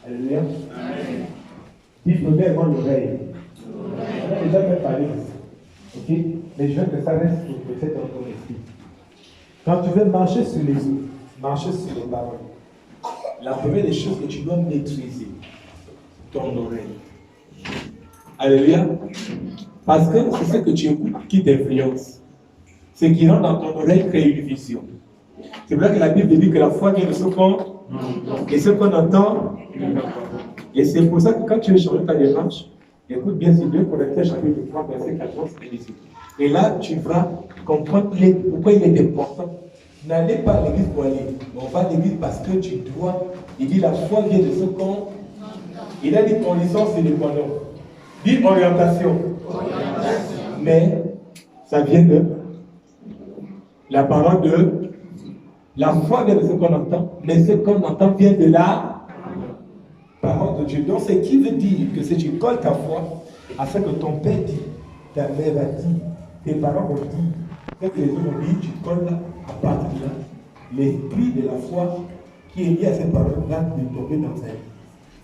Alléluia. Dis premièrement l'oreille. On a déjà même parlé de ça. Ok? Mais je veux que ça reste peut-être dans ton esprit. Quand tu veux marcher sur les eaux, marcher sur les paroles, la première des choses que tu dois maîtriser, ton oreille. Alléluia. Parce que c'est ce que tu écoutes qui t'influence. Ce qui rentre dans ton oreille crée une vision. C'est vrai que la Bible dit que la foi vient de ce qu'on et ce qu'on entend. Et c'est pour ça que quand tu veux changer ta démarche, écoute bien ces 2 Corinthiens chapitre 3, verset 14 et 18. Et là, tu vas comprendre pourquoi il est important. N'allez pas à l'église pour aller. On va à l'église parce que tu dois. Il dit la foi vient de ce qu'on. Il a dit condition, c'est le quoi non. Dit orientation. Mais ça vient de la parole de. La foi vient de ce qu'on entend, mais ce qu'on entend vient de la parole de Dieu. Donc, ce qui veut dire que si tu colles ta foi à ce que ton père dit, ta mère a dit, tes parents ont dit, ce que les autres ont dit, tu colles là, à partir de là, l'esprit de la foi qui est lié à ces paroles-là de tomber dans ta vie.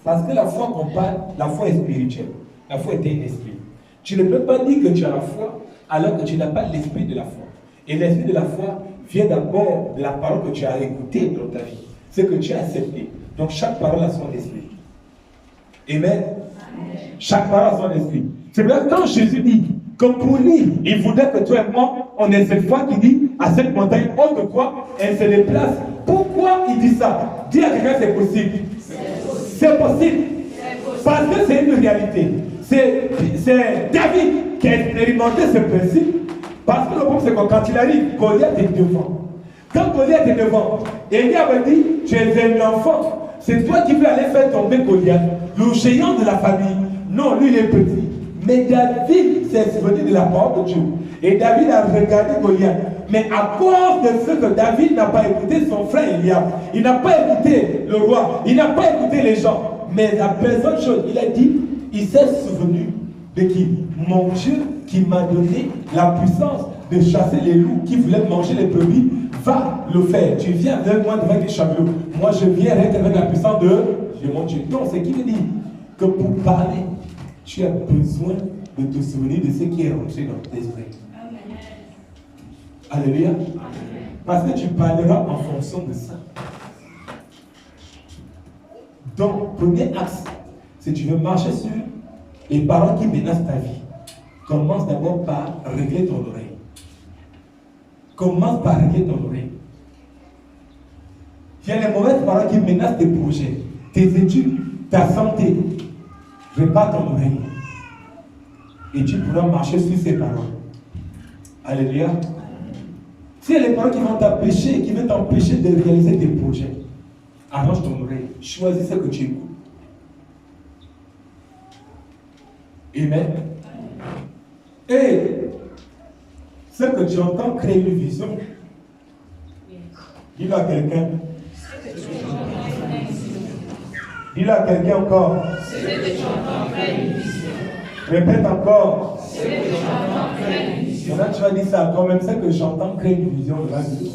Parce que la foi qu'on parle, la foi est spirituelle. La foi est un esprit. Tu ne peux pas dire que tu as la foi alors que tu n'as pas l'esprit de la foi. Et l'esprit de la foi vient d'abord de la parole que tu as écoutée dans ta vie. Ce que tu as accepté. Donc chaque parole a son esprit. Amen. Chaque parole a son esprit. C'est vrai que quand Jésus dit que pour lui, il voudrait que toi et moi, on ait cette foi qui dit à cette montagne, autre quoi, elle se déplace. Pourquoi il dit ça? Dis à quelqu'un c'est possible. C'est possible. Parce que c'est une réalité. C'est David qui a expérimenté ce principe. Parce que le problème, c'est que quand il arrive, Goliath est devant. Quand Goliath est devant, Élie avait dit, tu es un enfant. C'est toi qui veux aller faire tomber Goliath, le géant de la famille. Non, lui, il est petit. Mais David s'est souvenu de la parole de Dieu. Et David a regardé Goliath. Mais à cause de ce que David n'a pas écouté son frère Eliab, il n'a pas écouté le roi, il n'a pas écouté les gens. Mais la personne chose, il a dit, il s'est souvenu de qui? Mon Dieu qui m'a donné la puissance de chasser les loups qui voulaient manger les brebis, va le faire. Tu viens vers moi avec des chameaux. Moi, je viens avec la puissance de mon Dieu. Donc, ce qui veut dire que pour parler, tu as besoin de te souvenir de ce qui est rentré dans ton esprit. Alléluia. Parce que tu parleras en fonction de ça. Donc, premier axe, si tu veux marcher sur les paroles qui menacent ta vie, commence d'abord par régler ton oreille. Commence par régler ton oreille. Il y a les mauvaises paroles qui menacent tes projets, tes études, ta santé. Répare ton oreille. Et tu pourras marcher sur ces paroles. Alléluia. Si il y a les paroles qui vont t'empêcher, qui vont t'empêcher de réaliser tes projets, arrange ton oreille. Choisis ce que tu écoutes. Amen. Et ce que tu entends crée une vision. Dis-le à quelqu'un. Dis-le à quelqu'un encore. Répète encore. Maintenant tu vas dire ça quand même. Ce que j'entends crée une vision de la vie.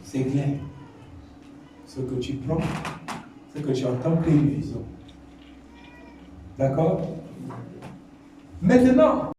C'est clair. Ce que tu prends, ce que tu entends crée une vision. D'accord? Maintenant,